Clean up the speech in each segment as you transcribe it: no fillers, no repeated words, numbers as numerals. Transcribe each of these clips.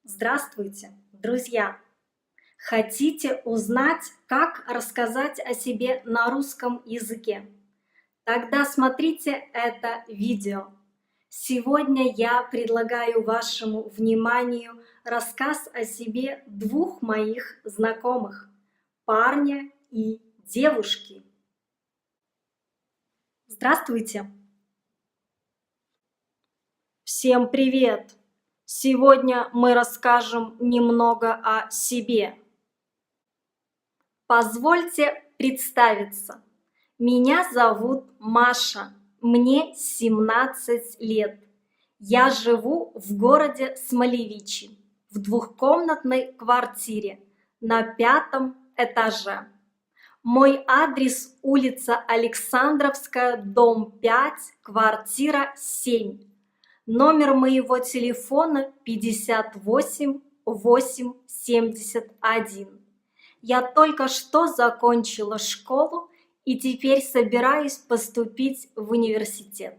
Здравствуйте, друзья! Хотите узнать, как рассказать о себе на русском языке? Тогда смотрите это видео. Сегодня я предлагаю вашему вниманию рассказ о себе двух моих знакомых, парня и девушки. Здравствуйте! Всем привет! Сегодня мы расскажем немного о себе. Позвольте представиться. Меня зовут Маша, мне 17 лет. Я живу в городе Смолевичи, в двухкомнатной квартире на 5-м этаже. Мой адрес улица Александровская, дом 5, квартира 7. Номер моего телефона 58 8 71. Я только что закончила школу и теперь собираюсь поступить в университет.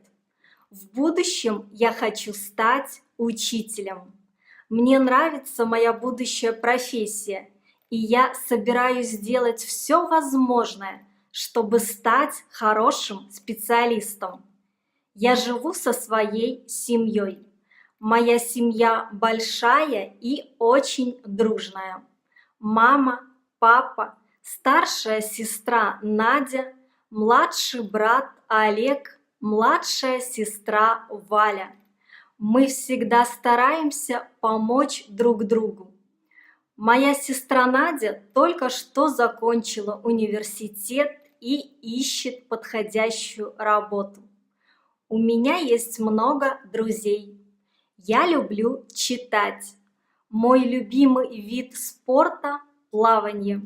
В будущем я хочу стать учителем. Мне нравится моя будущая профессия, и я собираюсь сделать все возможное, чтобы стать хорошим специалистом. Я живу со своей семьей. Моя семья большая и очень дружная. Мама, папа, старшая сестра Надя, младший брат Олег, младшая сестра Валя. Мы всегда стараемся помочь друг другу. Моя сестра Надя только что закончила университет и ищет подходящую работу. У меня есть много друзей. Я люблю читать. Мой любимый вид спорта – плавание.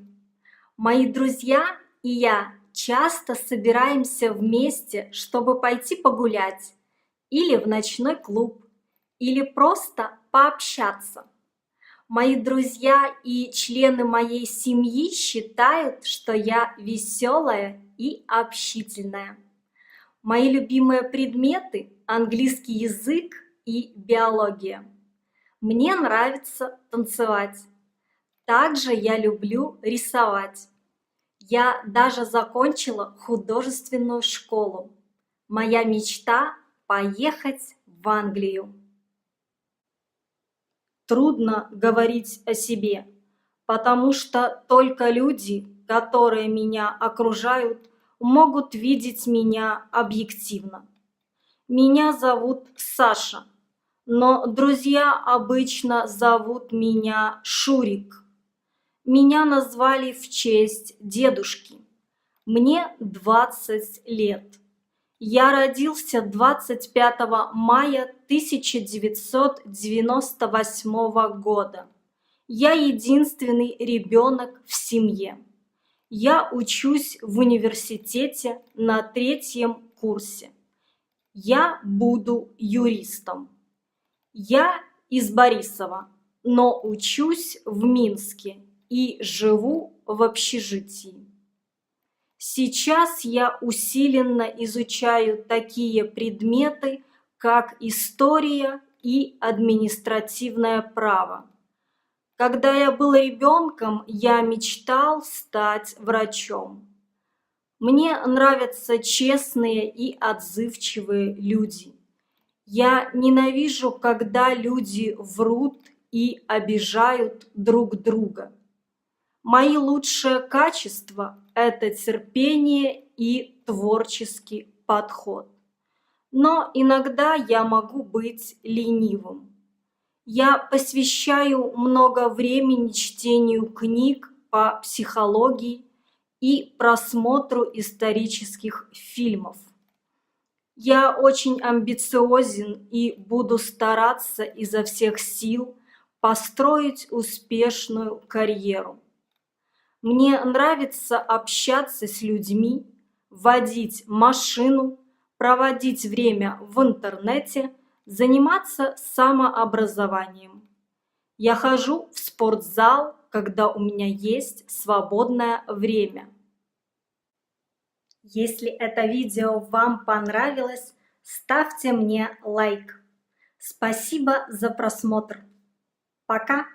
Мои друзья и я часто собираемся вместе, чтобы пойти погулять, или в ночной клуб, или просто пообщаться. Мои друзья и члены моей семьи считают, что я веселая и общительная. Мои любимые предметы – английский язык и биология. Мне нравится танцевать. Также я люблю рисовать. Я даже закончила художественную школу. Моя мечта – поехать в Англию. Трудно говорить о себе, потому что только люди, которые меня окружают, могут видеть меня объективно. Меня зовут Саша, но друзья обычно зовут меня Шурик. Меня назвали в честь дедушки. Мне 20 лет. Я родился 25 мая 1998 года. Я единственный ребенок в семье. Я учусь в университете на 3-м курсе. Я буду юристом. Я из Борисова, но учусь в Минске и живу в общежитии. Сейчас я усиленно изучаю такие предметы, как история и административное право. Когда я был ребенком, я мечтал стать врачом. Мне нравятся честные и отзывчивые люди. Я ненавижу, когда люди врут и обижают друг друга. Мои лучшие качества – это терпение и творческий подход. Но иногда я могу быть ленивым. Я посвящаю много времени чтению книг по психологии и просмотру исторических фильмов. Я очень амбициозен и буду стараться изо всех сил построить успешную карьеру. Мне нравится общаться с людьми, водить машину, проводить время в интернете, заниматься самообразованием. Я хожу в спортзал, когда у меня есть свободное время. Если это видео вам понравилось, ставьте мне лайк. Спасибо за просмотр. Пока!